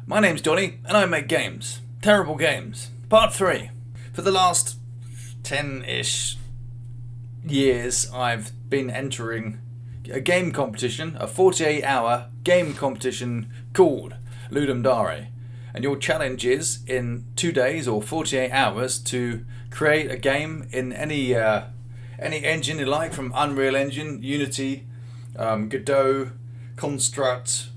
My name's Johnny, and I make games. Terrible games. Part 3. For the last 10-ish years, I've been entering a game competition, a 48-hour game competition called Ludum. And your challenge is, in 2 days or 48 hours, to create a game in any engine you like, from Unreal Engine, Unity, Godot, Construct,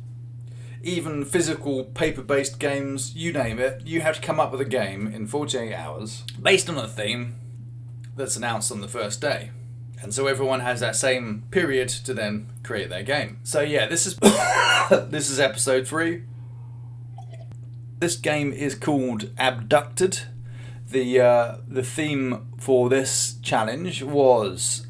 even physical paper-based games, you name it. You have to come up with a game in 48 hours based on a theme that's announced on the first day. And so everyone has that same period to then create their game. So yeah, this is this is episode 3. This game is called ABDUCKTED. The theme for this challenge was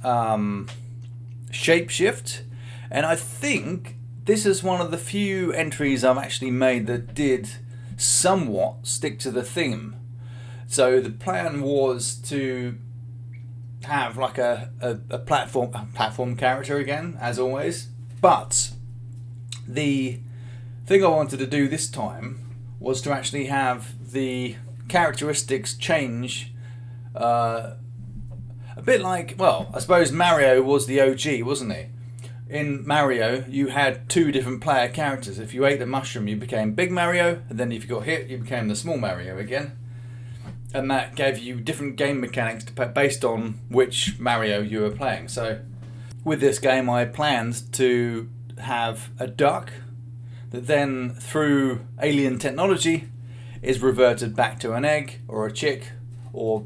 Shapeshift, and I think this is one of the few entries I've actually made that did somewhat stick to the theme. So the plan was to have like a platform character again, as always. But the thing I wanted to do this time was to actually have the characteristics change a bit like, well, I suppose Mario was the OG, wasn't he? In Mario, you had 2 different player characters. If you ate the mushroom, you became Big Mario, and then if you got hit, you became the Small Mario again. And that gave you different game mechanics based on which Mario you were playing. So, with this game, I planned to have a duck that then, through alien technology, is reverted back to an egg or a chick, or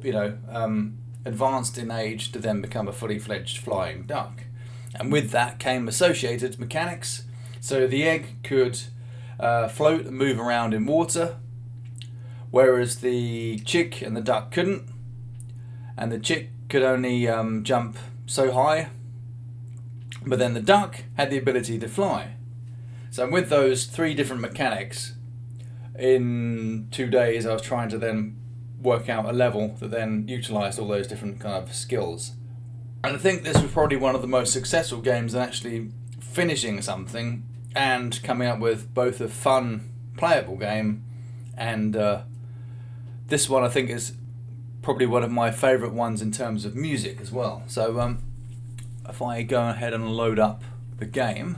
advanced in age to then become a fully fledged flying duck. And with that came associated mechanics. So the egg could float and move around in water, whereas the chick and the duck couldn't. And the chick could only jump so high, but then the duck had the ability to fly. So with those 3 different mechanics, in 2 days I was trying to then work out a level that then utilised all those different kind of skills. And I think this was probably one of the most successful games in actually finishing something and coming up with both a fun, playable game, and this one I think is probably one of my favourite ones in terms of music as well. So if I go ahead and load up the game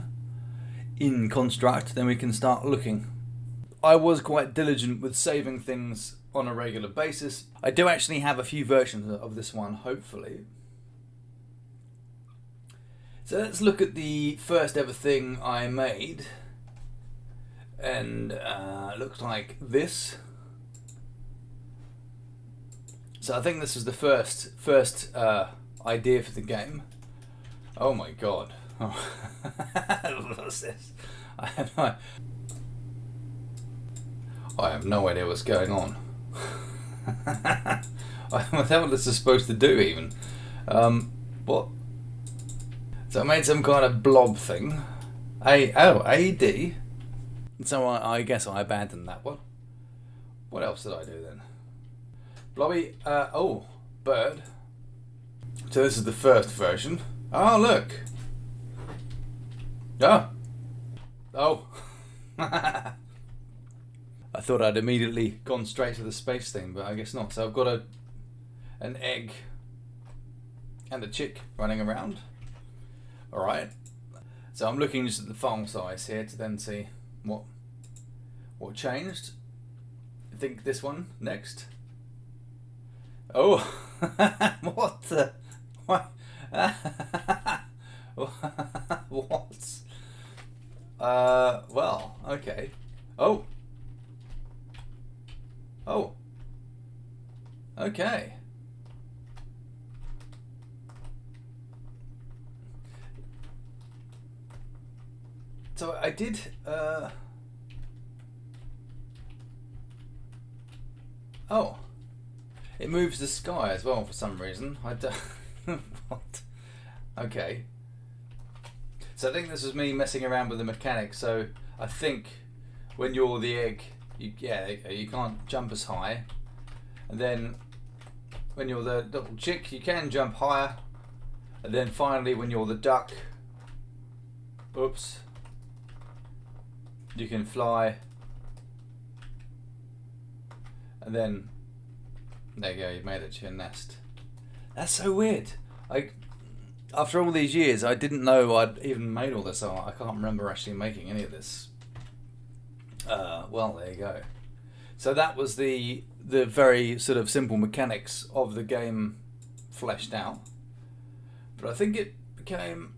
in Construct, then we can start looking. I was quite diligent with saving things on a regular basis. I do actually have a few versions of this one, hopefully. So let's look at the first ever thing I made, and it looks like this. So I think this was the first idea for the game. Oh my god! Oh. What's this? I have no idea what's going on. I don't know what this is supposed to do even. What? So I made some kind of blob thing. AD. So I guess I abandoned that one. What else did I do then? Blobby. Bird. So this is the first version. Oh look. Oh. I thought I'd immediately gone straight to the space thing, but I guess not. So I've got an egg and a chick running around. Alright, so I'm looking just at the file size here to then see what changed. I think this one next. Oh, what the? What? What? Well, okay. Oh. Okay. So I did. It moves the sky as well for some reason. I don't. What? Okay. So I think this was me messing around with the mechanics. So I think when you're the egg, you can't jump as high, and then when you're the little chick, you can jump higher, and then finally when you're the duck, oops. You can fly And then, there you go, you've made it to your nest. That's so weird. After all these years, I didn't know I'd even made all this art. I can't remember actually making any of this. Well, there you go. So that was the very sort of simple mechanics of the game fleshed out. But I think it became...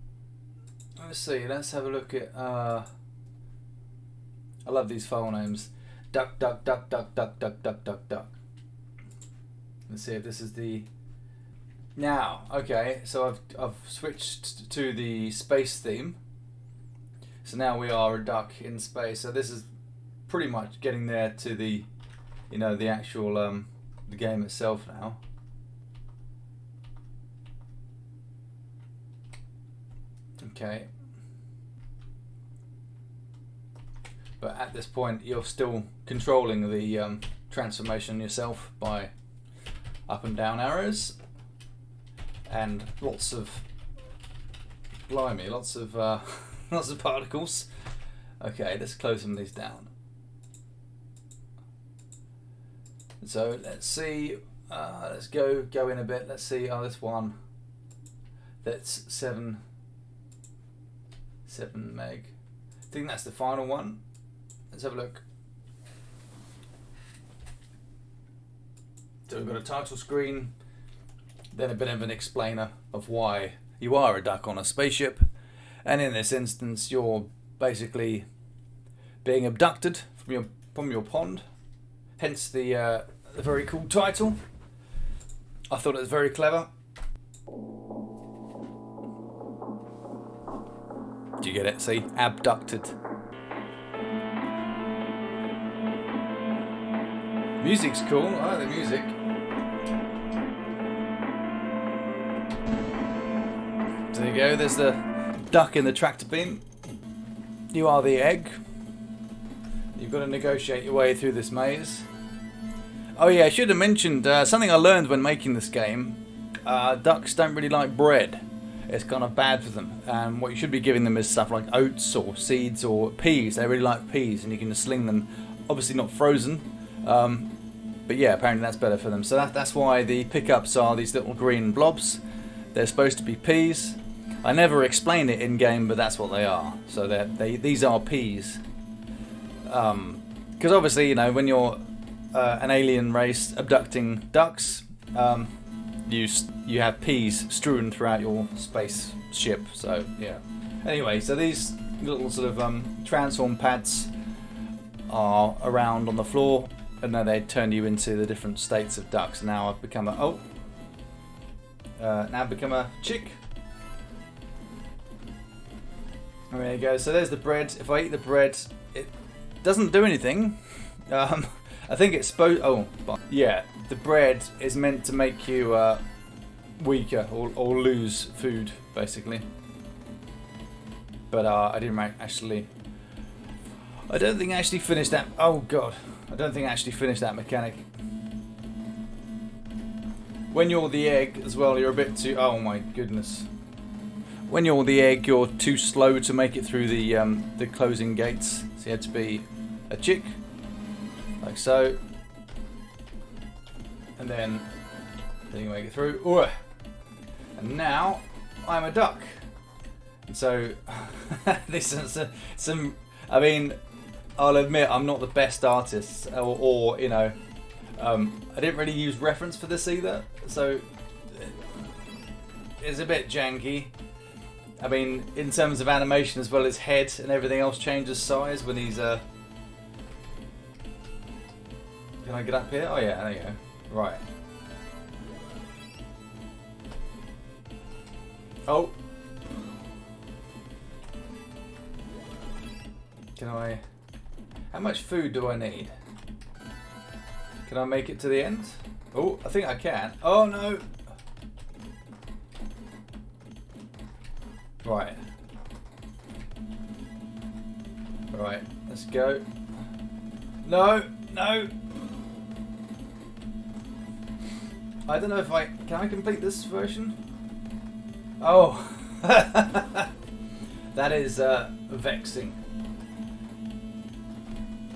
Let's see, let's have a look at... I love these file names. Duck, duck, duck, duck, duck, duck, duck, duck, duck. Let's see if this is the... Now, okay, so I've switched to the space theme. So now we are a duck in space. So this is pretty much getting there to the, you know, the actual the game itself now. Okay. But at this point, you're still controlling the transformation yourself by up and down arrows. And lots of, blimey, lots of lots of particles. Okay, let's close some of these down. So let's see. Let's go in a bit. Let's see. Oh, this one. That's 7 meg. I think that's the final one. Let's have a look. So we've got a title screen. Then a bit of an explainer of why you are a duck on a spaceship, and in this instance you're basically being abducted from your pond, hence the very cool title. I thought it was very clever. Do you get it? See? Abducted. Music's cool. I like the music. There you go, there's the duck in the tractor beam. You are the egg. You've got to negotiate your way through this maze. Oh yeah, I should have mentioned something I learned when making this game. Ducks don't really like bread. It's kind of bad for them. And what you should be giving them is stuff like oats or seeds or peas. They really like peas, and you can just sling them. Obviously not frozen. But yeah, apparently that's better for them. So that's why the pickups are these little green blobs. They're supposed to be peas. I never explain it in game, but that's what they are. So these are peas. Because obviously, you know, when you're an alien race abducting ducks, you have peas strewn throughout your spaceship. So yeah. Anyway, so these little sort of transform pads are around on the floor, and then they turn you into the different states of ducks. Now I've become a now I've become a chick. And there you go. So there's the bread. If I eat the bread, it doesn't do anything. I think it's supposed. Oh, yeah. The bread is meant to make you weaker or lose food, basically. But I didn't actually. I don't think I actually finished that. Oh god, I don't think I actually finished that mechanic. When you're the egg as well, you're a bit too. Oh my goodness. When you're the egg, you're too slow to make it through the closing gates. So you had to be a chick, like so, and then you make it through. Ooh. And now I'm a duck. And so this is some. I mean, I'll admit I'm not the best artist, or you know, I didn't really use reference for this either, so it's a bit janky. I mean, in terms of animation as well, his head and everything else changes size when he's Can I get up here? Oh yeah, there you go. Right. Oh. Can I... How much food do I need? Can I make it to the end? Oh, I think I can. Oh no! Right. Right, let's go. No! No! I don't know if I... Can I complete this version? Oh! That is vexing.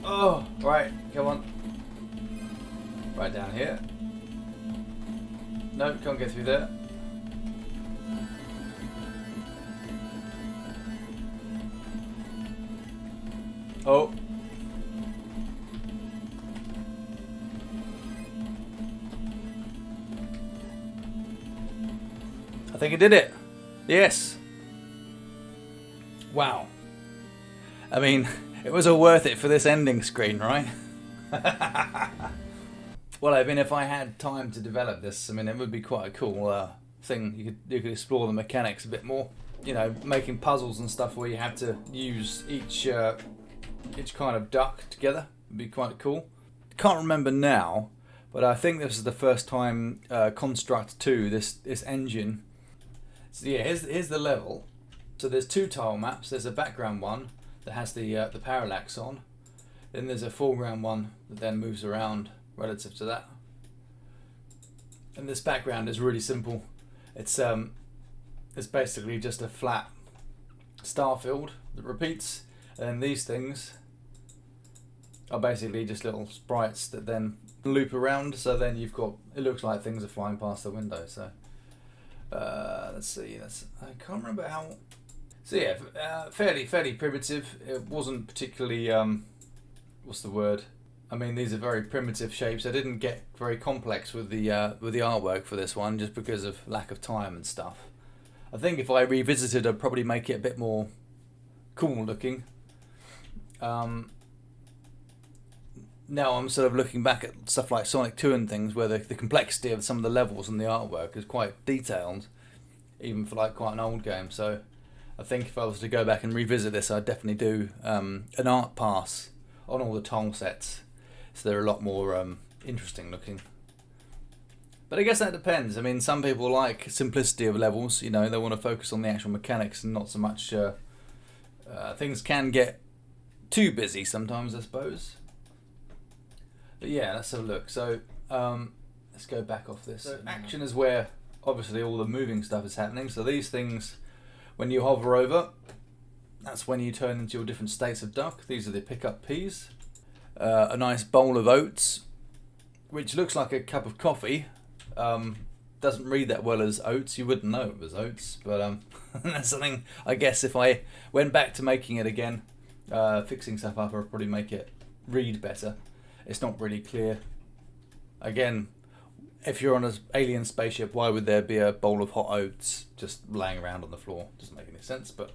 Oh! Right, come on. Right down here. No, can't get through there. Oh. I think it did it. Yes. Wow. I mean, it was all worth it for this ending screen, right? Well, I mean, if I had time to develop this, I mean, it would be quite a cool thing. You could explore the mechanics a bit more. You know, making puzzles and stuff where you have to use each kind of duck together would be quite cool. Can't remember now, but I think this is the first time Construct 2, this engine. So yeah, here's the level. So there's two tile maps. There's a background one that has the parallax on. Then there's a foreground one that then moves around relative to that. And this background is really simple. It's basically just a flat star field that repeats, and these things are basically just little sprites that then loop around. So then you've got, it looks like things are flying past the window. So let's see. I can't remember how. So yeah, fairly primitive. It wasn't particularly what's the word? I mean, these are very primitive shapes. I didn't get very complex with the artwork for this one, just because of lack of time and stuff. I think if I revisited, I'd probably make it a bit more cool looking. Now I'm sort of looking back at stuff like Sonic 2 and things, where the complexity of some of the levels and the artwork is quite detailed, even for like quite an old game. So I think if I was to go back and revisit this, I'd definitely do an art pass on all the tile sets, so they're a lot more interesting looking. But I guess that depends. I mean, some people like simplicity of levels, you know, they want to focus on the actual mechanics and not so much things can get too busy sometimes, I suppose. But yeah, let's have a look. So let's go back off this. So action is where obviously all the moving stuff is happening. So these things, when you hover over, that's when you turn into your different states of duck. These are the pickup peas. A nice bowl of oats, which looks like a cup of coffee. Doesn't read that well as oats. You wouldn't know it was oats, but that's something, I guess if I went back to making it again, fixing stuff up, I'd probably make it read better. It's not really clear. Again, if you're on an alien spaceship, why would there be a bowl of hot oats just laying around on the floor? Doesn't make any sense. But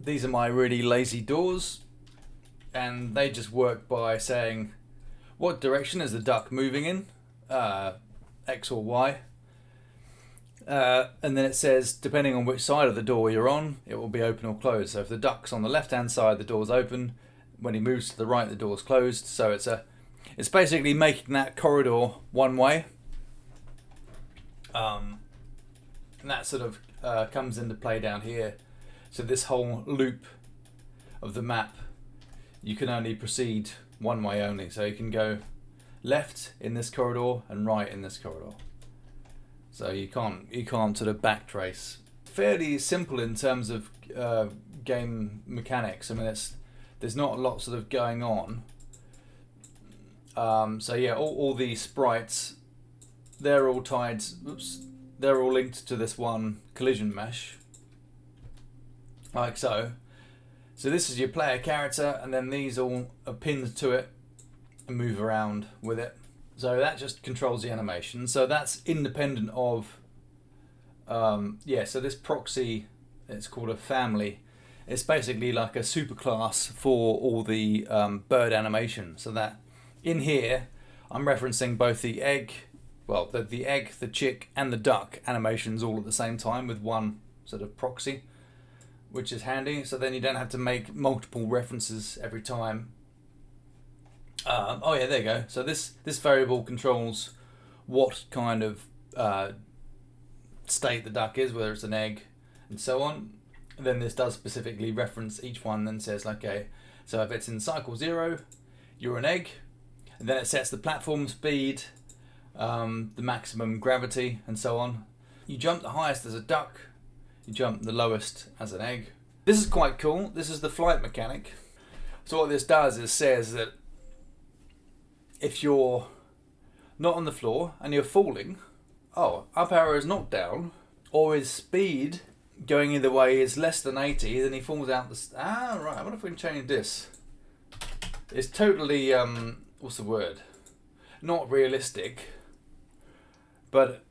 these are my really lazy doors, and they just work by saying what direction is the duck moving in, X or Y, and then it says depending on which side of the door you're on, it will be open or closed. So if the duck's on the left hand side, the door's open. When he moves to the right, the door's closed. So it's basically making that corridor one way, and that sort of comes into play down here. So this whole loop of the map, you can only proceed one way only. So you can go left in this corridor and right in this corridor. So you can't sort of backtrace. Fairly simple in terms of game mechanics. I mean, there's not a lot sort of going on. So yeah, all these sprites, they're all tied. Oops, they're all linked to this one collision mesh, like so. So this is your player character, and then these all are pinned to it and move around with it. So that just controls the animation. So that's independent of, yeah, so this proxy, it's called a family. It's basically like a superclass for all the bird animation. So that in here, I'm referencing both the egg, well, the egg, the chick, and the duck animations all at the same time with one sort of proxy, which is handy. So then you don't have to make multiple references every time. Oh yeah, there you go. So this variable controls what kind of state the duck is, whether it's an egg, and so on. And then this does specifically reference each one, and says, okay, so if it's in cycle 0, you're an egg, and then it sets the platform speed, the maximum gravity, and so on. You jump the highest as a duck, you jump the lowest as an egg. This is quite cool. This is the flight mechanic. So what this does is says that if you're not on the floor and you're falling, oh, up arrow is not down, or his speed going either way is less than 80, then he falls out the... right, I wonder if we can change this. It's totally, what's the word? Not realistic, but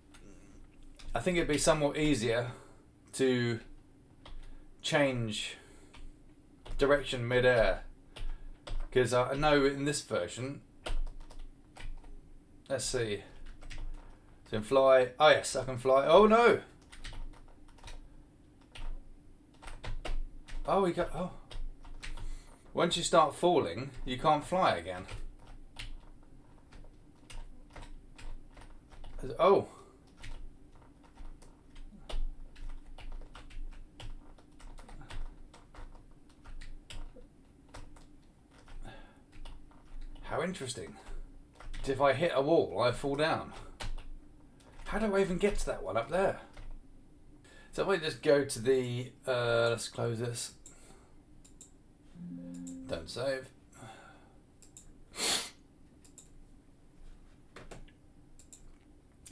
I think it'd be somewhat easier to change direction mid-air, because I know in this version, let's see, so fly, oh yes, I can fly, oh no, oh we got, oh, once you start falling, you can't fly again. Oh. How interesting. If I hit a wall, I fall down. How do I even get to that one up there? So if I just go to the, let's close this. Don't save.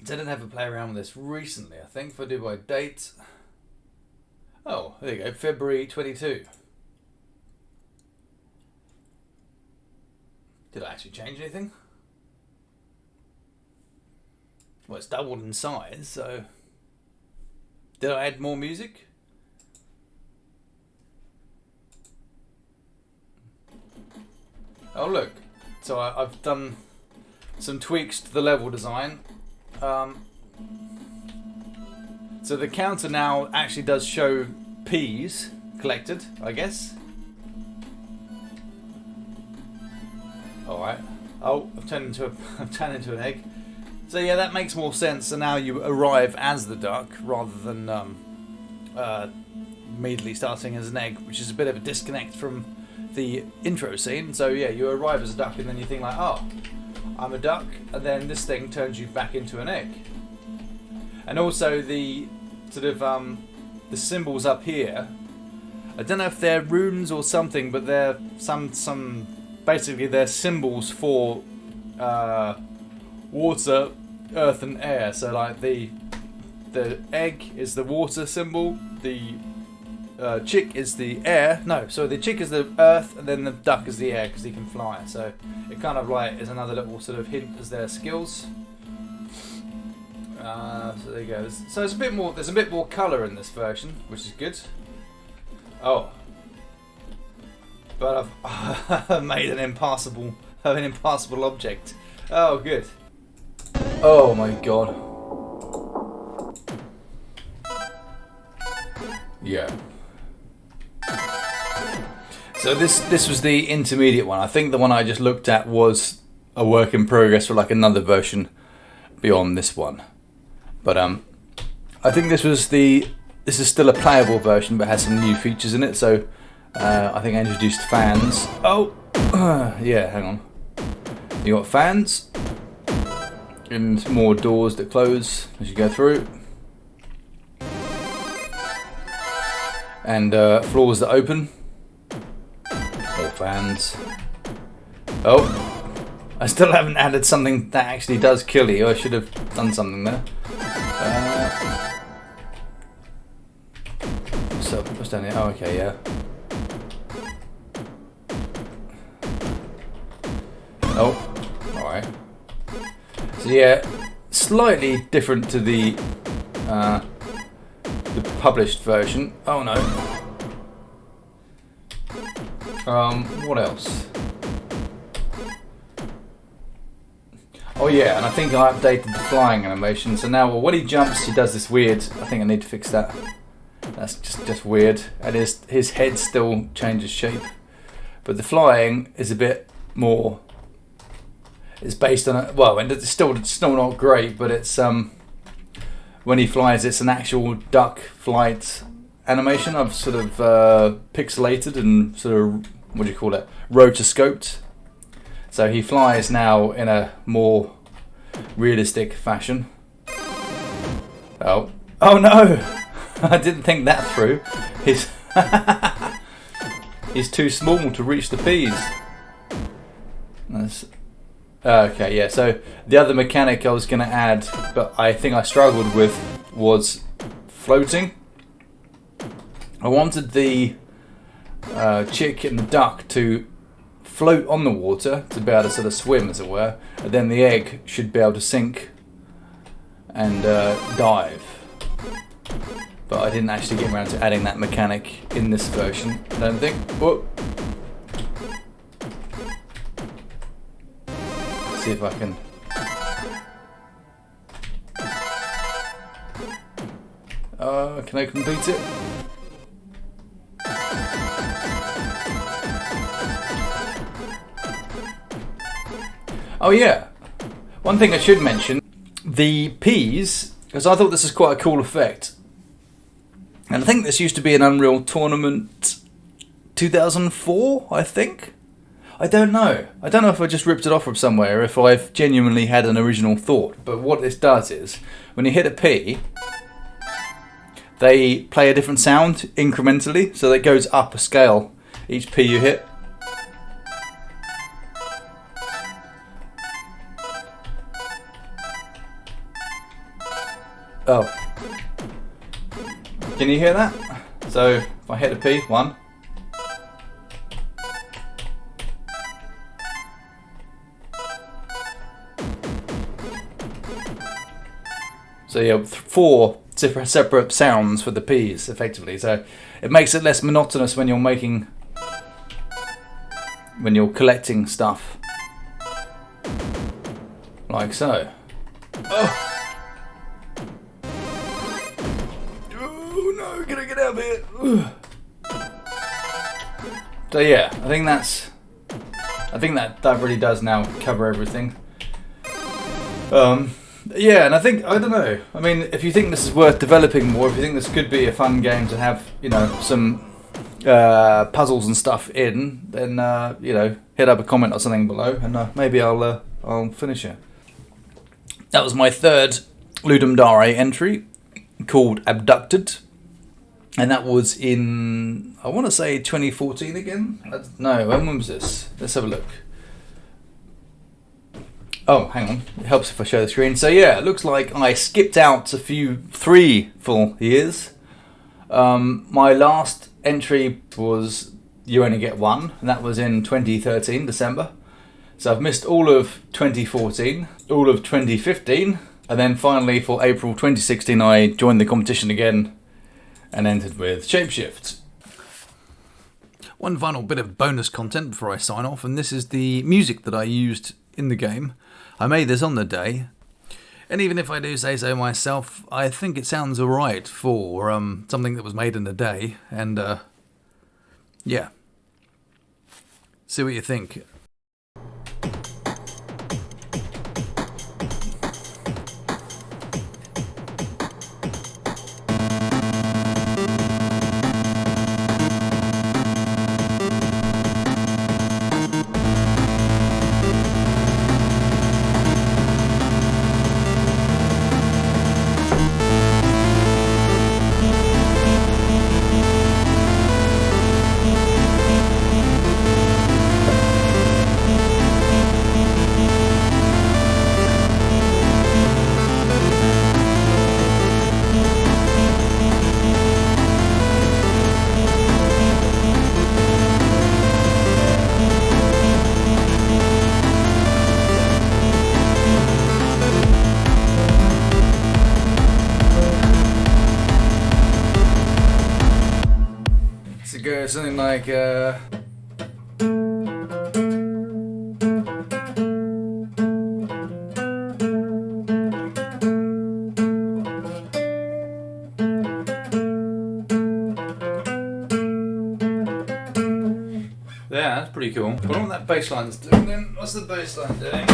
So I didn't have a play around with this recently, I think. If I do by date. Oh, there you go, February 22. Did I actually change anything? Well, it's doubled in size, so... Did I add more music? Oh look, so I've done some tweaks to the level design. So the counter now actually does show P's collected, I guess. Alright. Oh, I've turned into an egg. So yeah, that makes more sense. So now you arrive as the duck rather than immediately starting as an egg, which is a bit of a disconnect from the intro scene. So yeah, you arrive as a duck and then you think like, oh, I'm a duck, and then this thing turns you back into an egg. And also the sort of the symbols up here, I don't know if they're runes or something, but they're some basically they're symbols for water, earth and air. So like the egg is the water symbol, the chick is the air, no, so the chick is the earth, and then the duck is the air because he can fly. So it kind of like is another little sort of hint as their skills. So there you go. So it's a bit more. There's a bit more colour in this version, which is good. Oh, but I've made an impassable object. Oh, good. Oh my god. Yeah. So this was the intermediate one. I think the one I just looked at was a work in progress for like another version beyond this one. But I think this is still a playable version, but has some new features in it. So I think I introduced fans. Oh, yeah. Hang on. You got fans and more doors that close as you go through, and floors that open. More fans. Oh, I still haven't added something that actually does kill you. I should have done something there. What's up? What's down here? Oh, okay, yeah. Oh, alright. So yeah, slightly different to the published version. Oh no. What else? Oh yeah, and I think I updated the flying animation. So now when he jumps, he does this weird. I think I need to fix that. That's just weird. And his head still changes shape, but the flying is a bit more. It's based on a, well, and it's still not great, but it's when he flies, it's an actual duck flight animation. I've sort of pixelated and sort of, what do you call it, rotoscoped. So he flies now in a more realistic fashion. Oh no! I didn't think that through. He's too small to reach the P's. Okay, yeah, so the other mechanic I was going to add, but I think I struggled with, was floating. I wanted the chick and the duck to float on the water, to be able to sort of swim, as it were, and then the egg should be able to sink and dive. But I didn't actually get around to adding that mechanic in this version, I don't think. Whoa. See if I can. Can I complete it? Oh yeah, one thing I should mention, the peas, because I thought this is quite a cool effect. And I think this used to be an Unreal Tournament 2004, I think? I don't know. I don't know if I just ripped it off from somewhere, or if I've genuinely had an original thought. But what this does is, when you hit a P, they play a different sound incrementally, so that goes up a scale each P you hit. Oh. Can you hear that? So, if I hit a P, 1. So you have 4 separate sounds for the P's, effectively. So it makes it less monotonous when you're collecting stuff. Like so. Oh. Oh no, can I get out of here? So yeah, I think that really does now cover everything. Yeah, and I don't know. I mean, if you think this is worth developing more, if you think this could be a fun game to have, some puzzles and stuff in, then hit up a comment or something below, and maybe I'll finish it. That was my third Ludum Dare entry, called Abducted, and that was in, I want to say 2014 again. No, when was this? Let's have a look. Oh, hang on. It helps if I show the screen. So yeah, it looks like I skipped out 3 full years. My last entry was You Only Get One, and that was in 2013, December. So I've missed all of 2014, all of 2015, and then finally for April 2016 I joined the competition again and entered with Shapeshift. One final bit of bonus content before I sign off, and this is the music that I used in the game. I made this on the day, and even if I do say so myself, I think it sounds alright for something that was made in a day, and yeah. See what you think. Go something like yeah, that's pretty cool. I wonder what that bass line's doing then. What's the bass line doing?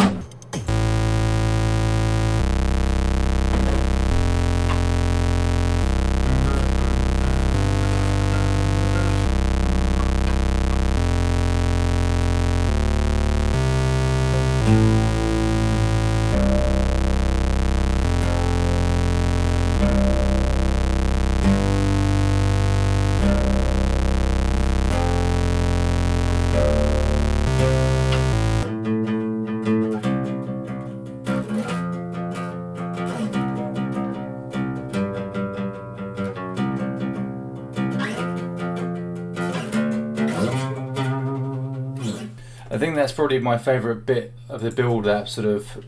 I think that's probably my favourite bit of the build, that sort of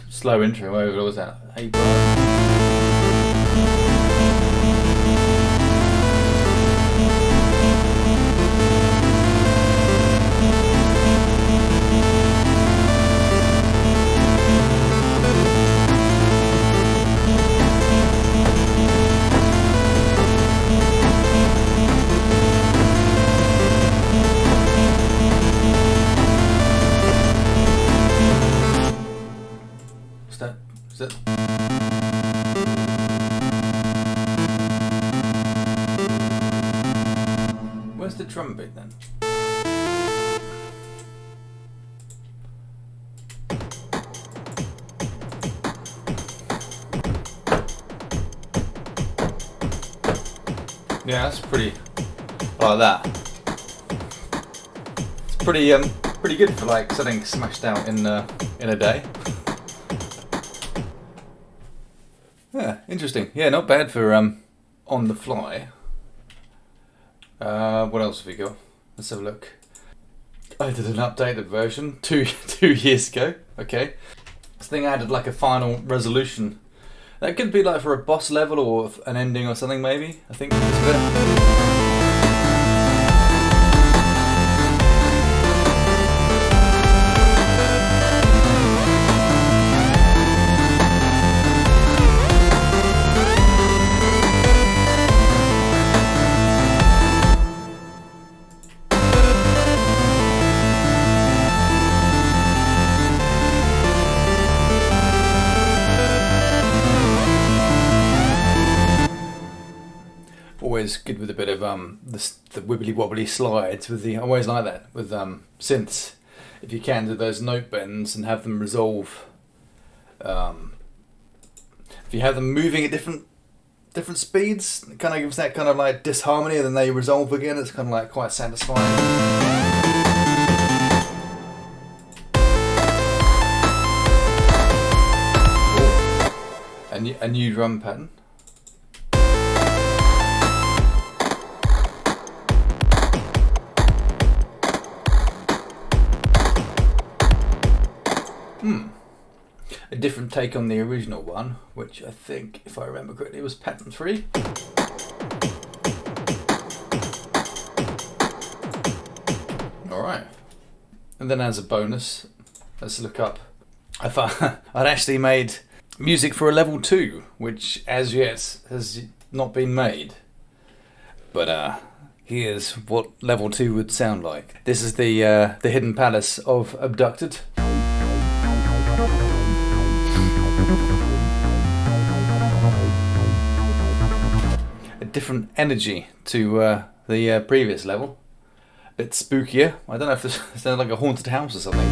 slow intro. What was that? 8 bars. Is that? Where's the drum beat then? Yeah, that's pretty. I like that. It's pretty good for like something smashed out in a day. Yeah, interesting. Yeah, not bad for on the fly. What else have we got? Let's have a look. I did an updated version two years ago. Okay, this thing added like a final resolution. That could be like for a boss level or an ending or something maybe. I think it's better. Always good with a bit of the wibbly wobbly slides with the. I always like that with synths. If you can do those note bends and have them resolve. If you have them moving at different speeds, it kind of gives that kind of like disharmony, and then they resolve again. It's kind of like quite satisfying. A new drum pattern. A different take on the original one, which I think, if I remember correctly, was pattern 3. Alright. And then as a bonus, let's look up. I thought I'd actually made music for a level 2, which as yet has not been made. But here's what level 2 would sound like. This is the Hidden Palace of Abducted. A different energy to the previous level. A bit spookier. I don't know if this sounds like a haunted house or something.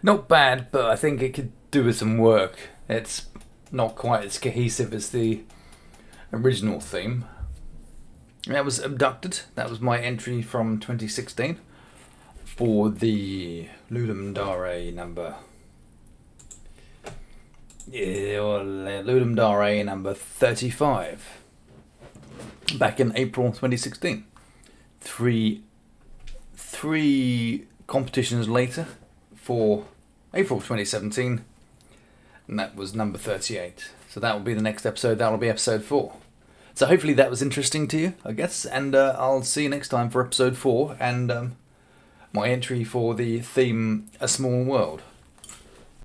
Not bad, but I think it could do with some work. It's not quite as cohesive as the original theme. That was Abducted. That was my entry from 2016 for the Ludum Dare number. Yeah, Ludum Dare number 35. Back in April 2016. three competitions later for April 2017, and that was number 38. So that will be the next episode. That will be episode 4. So hopefully that was interesting to you, I guess, and I'll see you next time for episode 4 and my entry for the theme A Small World.